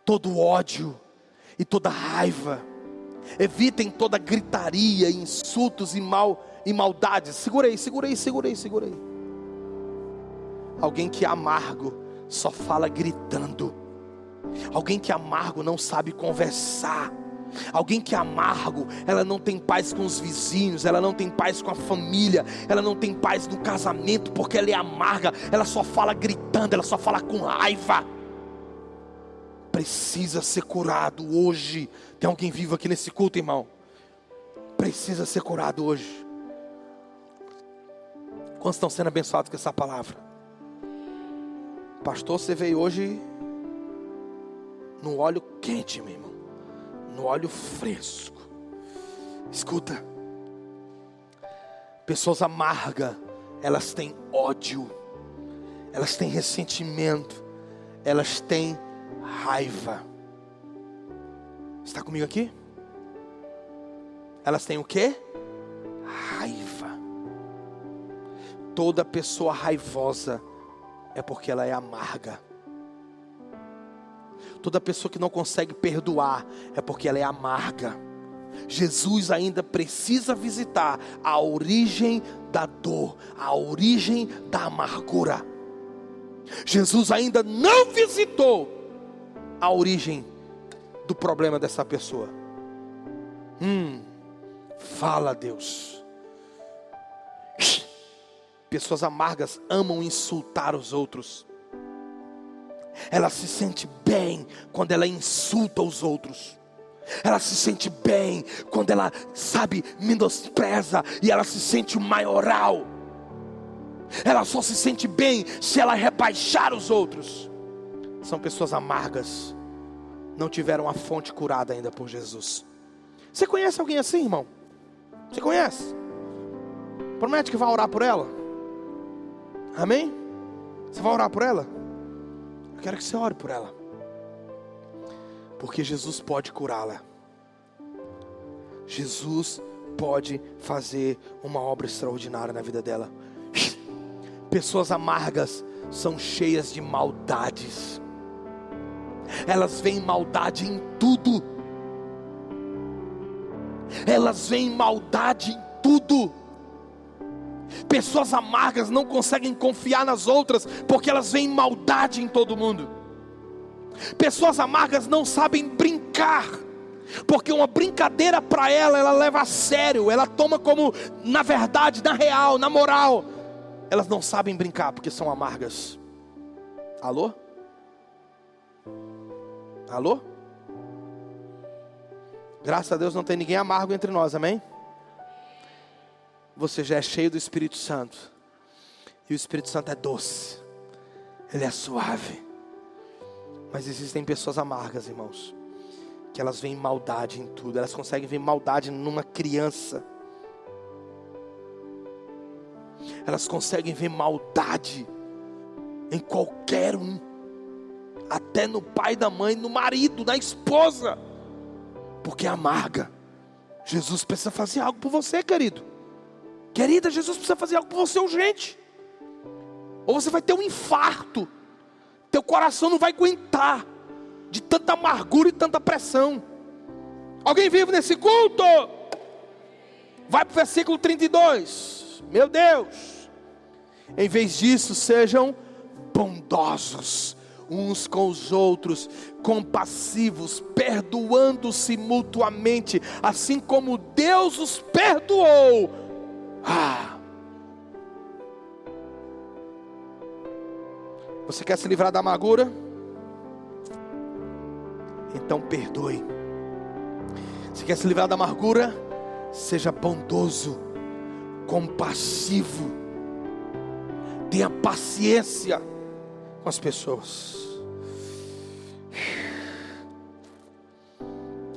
S1: todo ódio e toda raiva. Evitem toda gritaria, insultos e maldades. Segura aí. Alguém que é amargo só fala gritando. Alguém que é amargo não sabe conversar. Alguém que é amargo, ela não tem paz com os vizinhos, ela não tem paz com a família, ela não tem paz no casamento, porque ela é amarga, ela só fala gritando, ela só fala com raiva. Precisa ser curado hoje. Tem alguém vivo aqui nesse culto, irmão? Precisa ser curado hoje. Quantos estão sendo abençoados com essa palavra? Pastor, você veio hoje no óleo quente, meu irmão, no óleo fresco. Escuta, pessoas amargas, elas têm ódio, elas têm ressentimento, elas têm raiva. Está comigo aqui? Elas têm o quê? Raiva. Toda pessoa raivosa é porque ela é amarga. Toda pessoa que não consegue perdoar é porque ela é amarga. Jesus ainda precisa visitar a origem da dor, a origem da amargura. Jesus ainda não visitou a origem do problema dessa pessoa. Fala, Deus. Pessoas amargas amam insultar os outros. Ela se sente bem quando ela insulta os outros. Ela se sente bem quando ela, menospreza, e ela se sente o maioral. Ela só se sente bem se ela rebaixar os outros. São pessoas amargas, não tiveram a fonte curada ainda por Jesus. Você conhece alguém assim, irmão? Você conhece? Promete que vai orar por ela? Amém? Você vai orar por ela? Eu quero que você ore por ela, porque Jesus pode curá-la. Jesus pode fazer uma obra extraordinária na vida dela. Pessoas amargas são cheias de maldades. Elas veem maldade em tudo. Elas veem maldade em tudo. Pessoas amargas não conseguem confiar nas outras, porque elas veem maldade em todo mundo. Pessoas amargas não sabem brincar, porque uma brincadeira para ela leva a sério. Ela toma como, na verdade, na real, na moral. elas não sabem brincar porque são amargas. Alô? Alô? Graças a Deus não tem ninguém amargo entre nós, amém? Você já é cheio do Espírito Santo. E o Espírito Santo é doce. Ele é suave. Mas existem pessoas amargas, irmãos, que elas veem maldade em tudo. Elas conseguem ver maldade numa criança. Elas conseguem ver maldade em qualquer um. Até no pai, da mãe, no marido, na esposa. Porque é amarga. Jesus precisa fazer algo por você, querido. Querida, Jesus precisa fazer algo por você urgente. Ou você vai ter um infarto. Teu coração não vai aguentar de tanta amargura e tanta pressão. Alguém vive nesse culto? Vai para o versículo 32. Meu Deus. Em vez disso, sejam bondosos uns com os outros, compassivos, perdoando-se mutuamente, assim como Deus os perdoou. Você quer se livrar da amargura? Então perdoe. Você quer se livrar da amargura? Seja bondoso, compassivo, tenha paciência com as pessoas.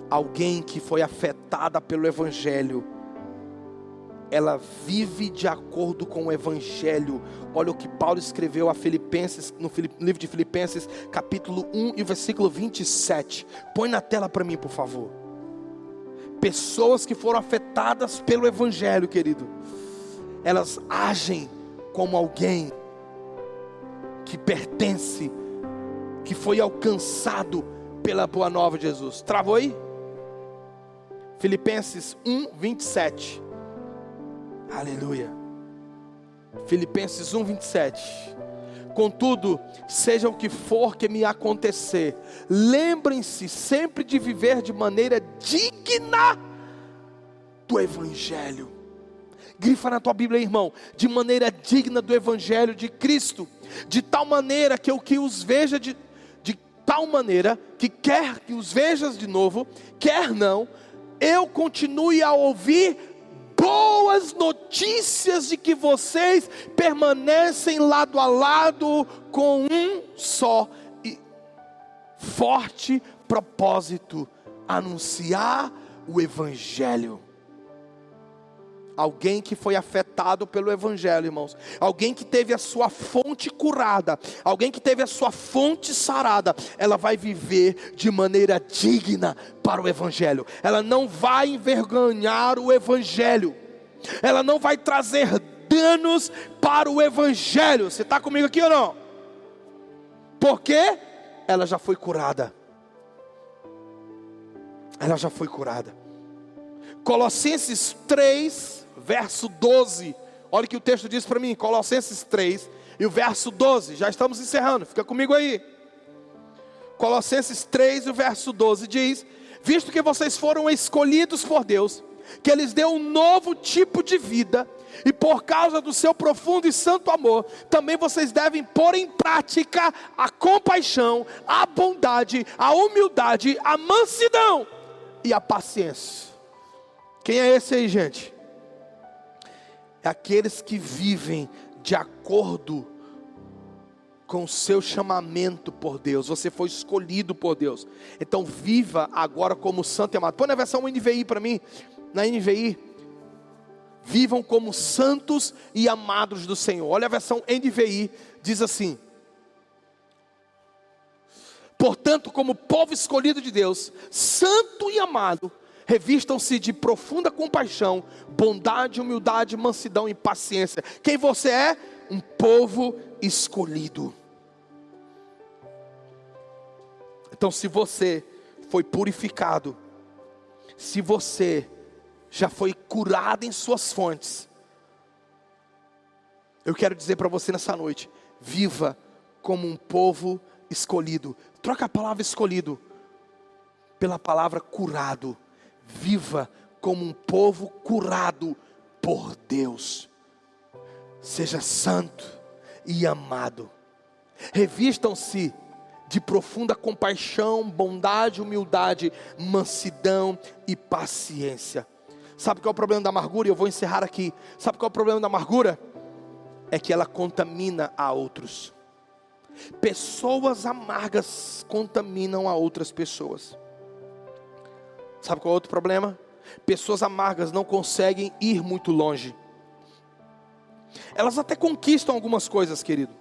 S1: Alguém que foi afetada pelo Evangelho, ela vive de acordo com o Evangelho. Olha o que Paulo escreveu a Filipenses, no livro de Filipenses, capítulo 1 e versículo 27. Põe na tela para mim, por favor. Pessoas que foram afetadas pelo Evangelho, querido, elas agem como alguém que pertence, que foi alcançado pela boa nova de Jesus. Travou aí? Filipenses 1, 27. Aleluia. Filipenses 1, 27. Contudo, seja o que for que me acontecer, lembrem-se sempre de viver de maneira digna do Evangelho. Grifa na tua Bíblia, irmão. De maneira digna do Evangelho de Cristo. De tal maneira que eu que os veja de tal maneira que quer que os vejas de novo, quer não, eu continue a ouvir boas notícias de que vocês permanecem lado a lado com um só e forte propósito: anunciar o Evangelho. Alguém que foi afetado pelo Evangelho, irmãos, alguém que teve a sua fonte curada, alguém que teve a sua fonte sarada, ela vai viver de maneira digna para o Evangelho. Ela não vai envergonhar o Evangelho, ela não vai trazer danos para o Evangelho. Você está comigo aqui ou não? Porque ela já foi curada. Ela já foi curada. Colossenses 3, verso 12. Olha o que o texto diz para mim. Colossenses 3 e o verso 12. Já estamos encerrando, fica comigo aí. Colossenses 3 e o verso 12 diz: visto que vocês foram escolhidos por Deus, que Ele lhes deu um novo tipo de vida, e por causa do seu profundo e santo amor, também vocês devem pôr em prática a compaixão, a bondade, a humildade, a mansidão e a paciência. Quem é esse aí, gente? É aqueles que vivem de acordo com o seu chamamento por Deus. Você foi escolhido por Deus. Então viva agora como santo e amado. Põe na versão NVI para mim. Na NVI. Vivam como santos e amados do Senhor. Olha a versão NVI. Diz assim: portanto, como povo escolhido de Deus, santo e amado, revistam-se de profunda compaixão, bondade, humildade, mansidão e paciência. Quem você é? Um povo escolhido. Então, se você foi purificado, se você já foi curado em suas fontes, eu quero dizer para você nessa noite: viva como um povo escolhido. Troca a palavra escolhido pela palavra curado. Viva como um povo curado por Deus. seja santo e amado. Revistam-se de profunda compaixão, bondade, humildade, mansidão e paciência. Sabe qual é o problema da amargura? E eu vou encerrar aqui. Sabe qual é o problema da amargura? É que ela contamina a outros. Pessoas amargas contaminam a outras pessoas. Sabe qual é o outro problema? Pessoas amargas não conseguem ir muito longe. Elas até conquistam algumas coisas, querido,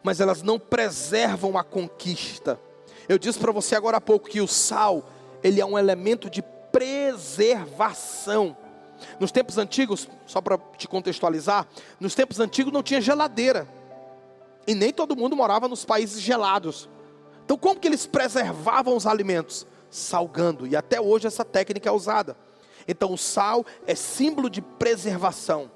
S1: mas elas não preservam a conquista. Eu disse para você agora há pouco que o sal, ele é um elemento de preservação. Nos tempos antigos, só para te contextualizar, nos tempos antigos não tinha geladeira. E nem todo mundo morava nos países gelados. Então como que eles preservavam os alimentos? Salgando, e até hoje essa técnica é usada. Então o sal é símbolo de preservação.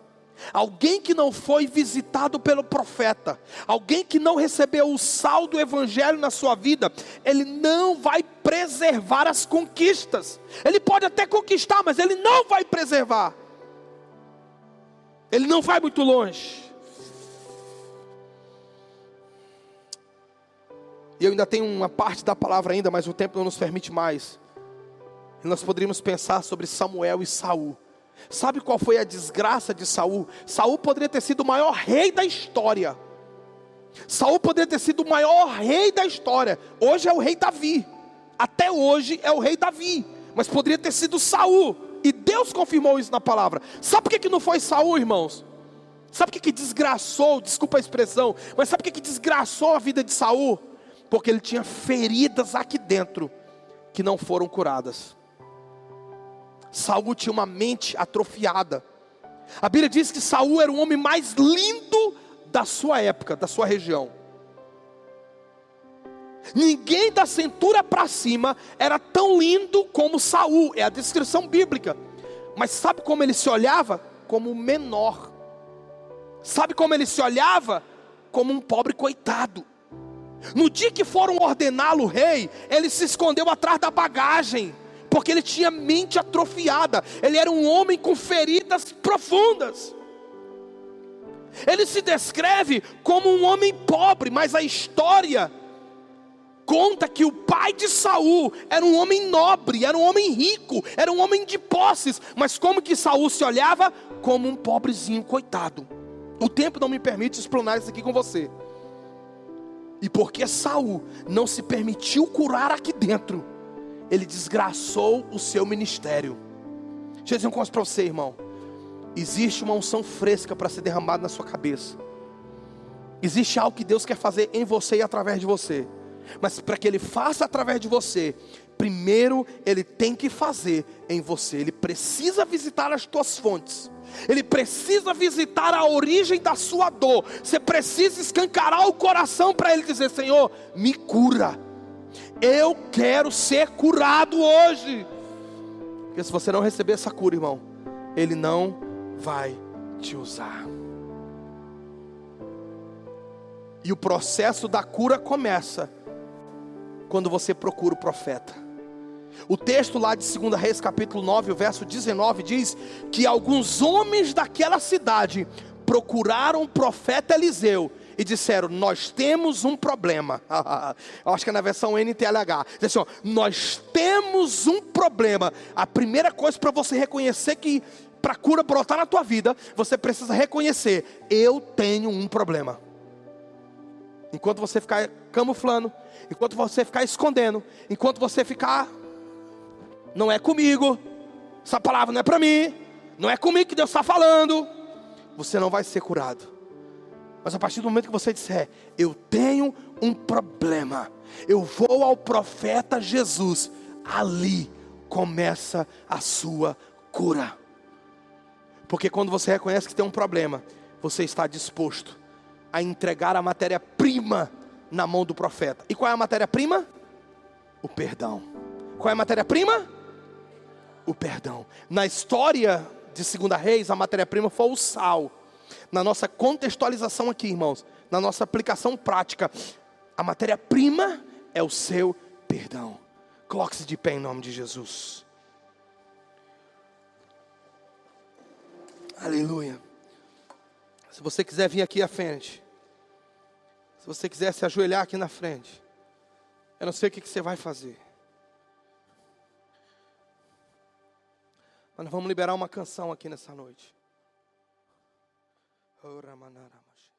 S1: Alguém que não foi visitado pelo profeta, alguém que não recebeu o sal do evangelho na sua vida, ele não vai preservar as conquistas. Ele pode até conquistar, mas ele não vai preservar. Ele não vai muito longe. E eu ainda tenho uma parte da palavra ainda, mas o tempo não nos permite mais. E nós poderíamos pensar sobre Samuel e Saul. Sabe qual foi a desgraça de Saul? Saul poderia ter sido o maior rei da história. Saul poderia ter sido o maior rei da história. Hoje é o rei Davi. Até hoje é o rei Davi. Mas poderia ter sido Saul. E Deus confirmou isso na palavra. Sabe por que não foi Saul, irmãos? Sabe por que desgraçou, desculpa a expressão, mas sabe por que desgraçou a vida de Saul? Porque ele tinha feridas aqui dentro que não foram curadas. Saul tinha uma mente atrofiada. A Bíblia diz que Saul era o homem mais lindo da sua época, da sua região. Ninguém da cintura para cima era tão lindo como Saul, é a descrição bíblica. Mas sabe como ele se olhava? Como menor. Sabe como ele se olhava? Como um pobre coitado. No dia que foram ordená-lo rei, ele se escondeu atrás da bagagem, porque ele tinha mente atrofiada. Ele era um homem com feridas profundas. Ele se descreve como um homem pobre, mas a história conta que o pai de Saul era um homem nobre, era um homem rico, era um homem de posses. Mas como que Saul se olhava? Como um pobrezinho coitado. O tempo não me permite explanar isso aqui com você. E porque Saul não se permitiu curar aqui dentro, ele desgraçou o seu ministério. Deixa eu dizer uma coisa para você, irmão. Existe uma unção fresca para ser derramada na sua cabeça. Existe algo que Deus quer fazer em você e através de você. Mas para que Ele faça através de você, primeiro Ele tem que fazer em você. Ele precisa visitar as tuas fontes. Ele precisa visitar a origem da sua dor. Você precisa escancarar o coração para Ele dizer: Senhor, me cura. Eu quero ser curado hoje. Porque se você não receber essa cura, irmão, Ele não vai te usar. E o processo da cura começa quando você procura o profeta. O texto lá de 2 Reis capítulo 9, o verso 19 diz que alguns homens daquela cidade procuraram o profeta Eliseu e disseram: nós temos um problema. Eu acho que é na versão NTLH. Diz assim, ó, nós temos um problema. A primeira coisa para você reconhecer que para a cura brotar na tua vida, você precisa reconhecer: eu tenho um problema. Enquanto você ficar camuflando, enquanto você ficar escondendo, enquanto você ficar: não é comigo, essa palavra não é para mim, não é comigo que Deus está falando, você não vai ser curado. Mas a partir do momento que você disser: eu tenho um problema, eu vou ao profeta Jesus, ali começa a sua cura. Porque quando você reconhece que tem um problema, você está disposto a entregar a matéria-prima na mão do profeta. E qual é a matéria-prima? O perdão. Qual é a matéria-prima? O perdão. Na história de 2 Reis, a matéria-prima foi o sal. Na nossa contextualização aqui, irmãos, na nossa aplicação prática, a matéria-prima é o seu perdão. Coloque-se de pé em nome de Jesus. Aleluia. Se você quiser vir aqui à frente, se você quiser se ajoelhar aqui na frente, eu não sei o que você vai fazer. Mas nós vamos liberar uma canção aqui nessa noite. Oh, Ramanaramas.